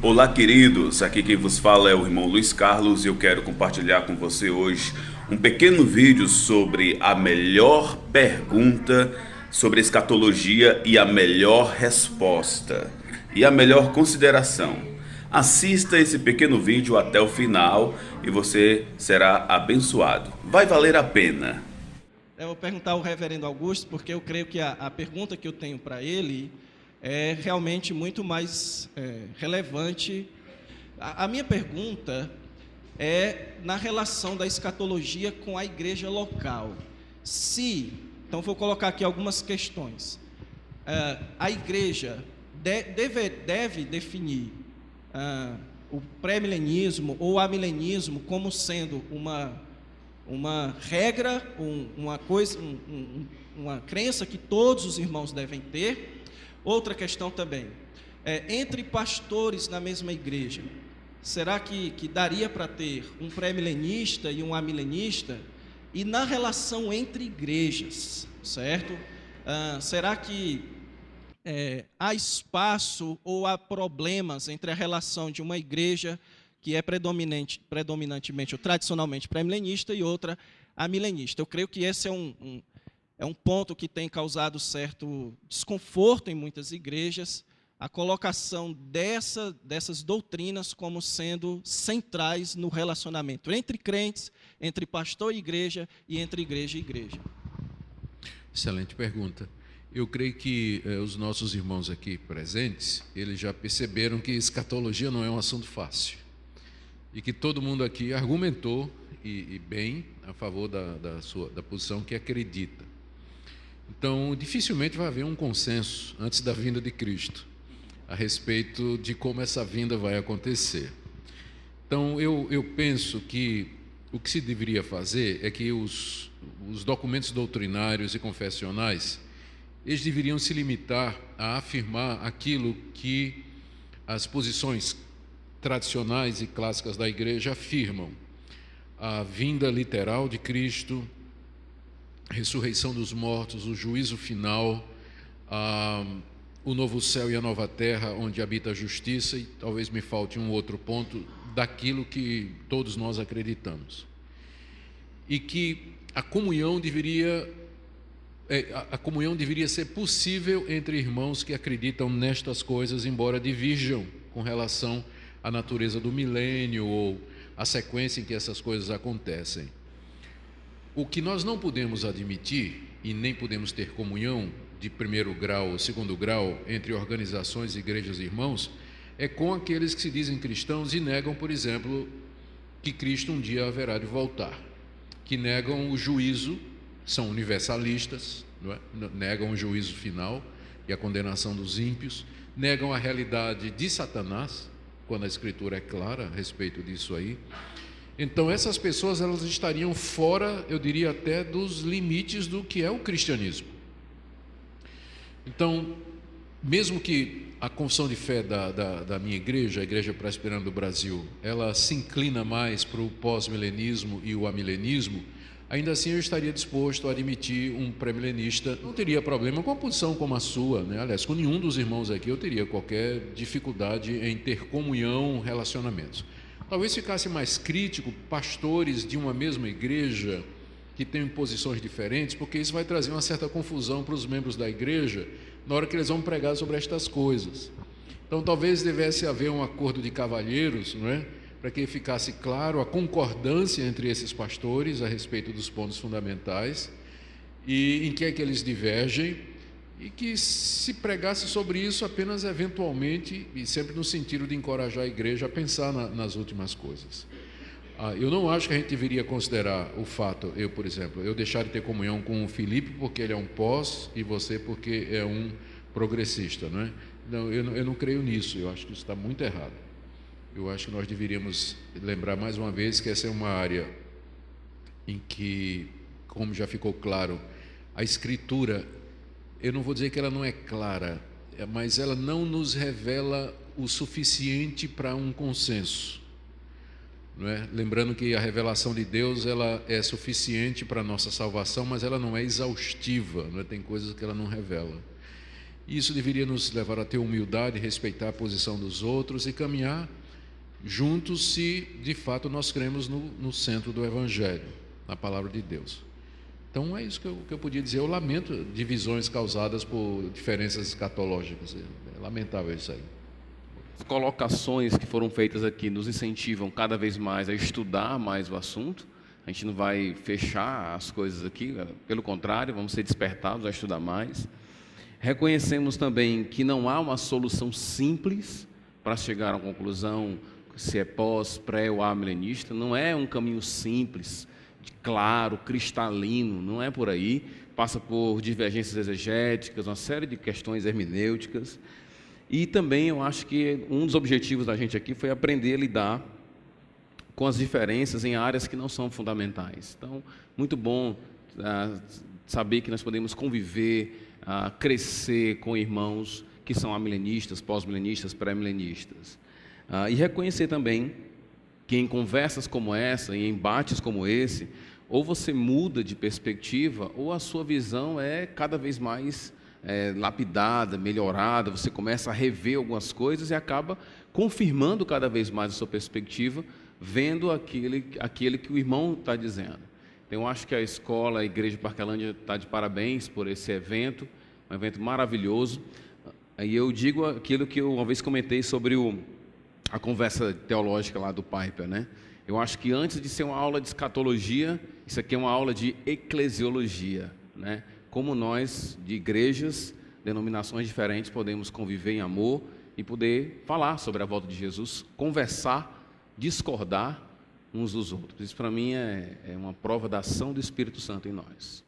Olá, queridos. Aqui quem vos fala é o irmão Luiz Carlos e eu quero compartilhar com você hoje um pequeno vídeo sobre a melhor pergunta sobre escatologia e a melhor resposta e a melhor consideração. Assista esse pequeno vídeo até o final e você será abençoado. Vai valer a pena. Eu vou perguntar ao reverendo Augusto, porque eu creio que a pergunta que eu tenho para ele é realmente muito mais relevante. A minha pergunta é na relação da escatologia com a igreja local. Então vou colocar aqui algumas questões. A igreja deve definir o pré-milenismo ou amilenismo como sendo uma regra, uma crença que todos os irmãos devem ter. Outra questão também, entre pastores na mesma igreja, será que daria para ter um pré-milenista e um amilenista? E na relação entre igrejas, certo? Será que há espaço ou há problemas entre a relação de uma igreja que é predominantemente ou tradicionalmente pré-milenista e outra amilenista? Eu creio que esse é um ponto que tem causado certo desconforto em muitas igrejas, a colocação dessas doutrinas como sendo centrais no relacionamento entre crentes, entre pastor e igreja e entre igreja e igreja. Excelente pergunta. Eu creio que os nossos irmãos aqui presentes, eles já perceberam que escatologia não é um assunto fácil. E que todo mundo aqui argumentou, e bem, a favor da posição que acredita. Então, dificilmente vai haver um consenso antes da vinda de Cristo a respeito de como essa vinda vai acontecer. Então, eu penso que o que se deveria fazer é que os documentos doutrinários e confessionais, eles deveriam se limitar a afirmar aquilo que as posições tradicionais e clássicas da igreja afirmam: a vinda literal de Cristo, a ressurreição dos mortos, o juízo final, o novo céu e a nova terra onde habita a justiça, e talvez me falte um outro ponto daquilo que todos nós acreditamos. E que a comunhão deveria ser possível entre irmãos que acreditam nestas coisas, embora divirjam com relação à natureza do milênio ou a sequência em que essas coisas acontecem. O que nós não podemos admitir, e nem podemos ter comunhão de primeiro grau ou segundo grau entre organizações, igrejas e irmãos, é com aqueles que se dizem cristãos e negam, por exemplo, que Cristo um dia haverá de voltar, que negam o juízo, são universalistas, não é? Negam o juízo final e a condenação dos ímpios, negam a realidade de Satanás, quando a Escritura é clara a respeito disso aí. Então essas pessoas, elas estariam fora, eu diria até, dos limites do que é o cristianismo. Então, mesmo que a confissão de fé da minha igreja, a Igreja Presbiteriana do Brasil, ela se inclina mais para o pós-milenismo e o amilenismo, ainda assim eu estaria disposto a admitir um pré-milenista. Não teria problema com a posição como a sua, né? Aliás, com nenhum dos irmãos aqui eu teria qualquer dificuldade em ter comunhão, relacionamentos. Talvez ficasse mais crítico pastores de uma mesma igreja que têm posições diferentes, porque isso vai trazer uma certa confusão para os membros da igreja na hora que eles vão pregar sobre estas coisas. Então talvez devesse haver um acordo de cavalheiros, não é? Para que ficasse claro a concordância entre esses pastores a respeito dos pontos fundamentais e em que é que eles divergem, e que se pregasse sobre isso apenas eventualmente, e sempre no sentido de encorajar a igreja a pensar nas últimas coisas. Eu não acho que a gente deveria considerar o fato, por exemplo, eu deixar de ter comunhão com o Felipe porque ele é um pós e você porque é um progressista, não é? Não, eu não creio nisso, eu acho que isso está muito errado. Eu acho que nós deveríamos lembrar mais uma vez que essa é uma área em que, como já ficou claro, a Escritura, eu não vou dizer que ela não é clara, mas ela não nos revela o suficiente para um consenso, não é? Lembrando que a revelação de Deus, ela é suficiente para a nossa salvação, mas ela não é exaustiva, não é? Tem coisas que ela não revela. E isso deveria nos levar a ter humildade, respeitar a posição dos outros e caminhar juntos se de fato nós cremos no centro do Evangelho, na palavra de Deus. Então é isso que eu podia dizer. Eu lamento divisões causadas por diferenças escatológicas. É lamentável isso aí. As colocações que foram feitas aqui nos incentivam cada vez mais a estudar mais o assunto. A gente não vai fechar as coisas aqui, pelo contrário, vamos ser despertados a estudar mais. Reconhecemos também que não há uma solução simples para chegar a uma conclusão, se é pós, pré ou amilenista. Não é um caminho simples, claro, cristalino, não é por aí. Passa por divergências exegéticas, uma série de questões hermenêuticas. E também eu acho que um dos objetivos da gente aqui foi aprender a lidar com as diferenças em áreas que não são fundamentais. Então, muito bom saber que nós podemos conviver, crescer com irmãos que são amilenistas, pós-milenistas, pré-milenistas. E reconhecer também que em conversas como essa, em embates como esse, ou você muda de perspectiva, ou a sua visão é cada vez mais lapidada, melhorada, você começa a rever algumas coisas e acaba confirmando cada vez mais a sua perspectiva, vendo aquele que o irmão está dizendo. Então, eu acho que a escola, a Igreja de Parquelândia está de parabéns por esse evento, um evento maravilhoso. E eu digo aquilo que eu uma vez comentei sobre a conversa teológica lá do Piper, né? Eu acho que antes de ser uma aula de escatologia, isso aqui é uma aula de eclesiologia, né? Como nós, de igrejas, denominações diferentes, podemos conviver em amor e poder falar sobre a volta de Jesus, conversar, discordar uns dos outros. Isso, para mim, é uma prova da ação do Espírito Santo em nós.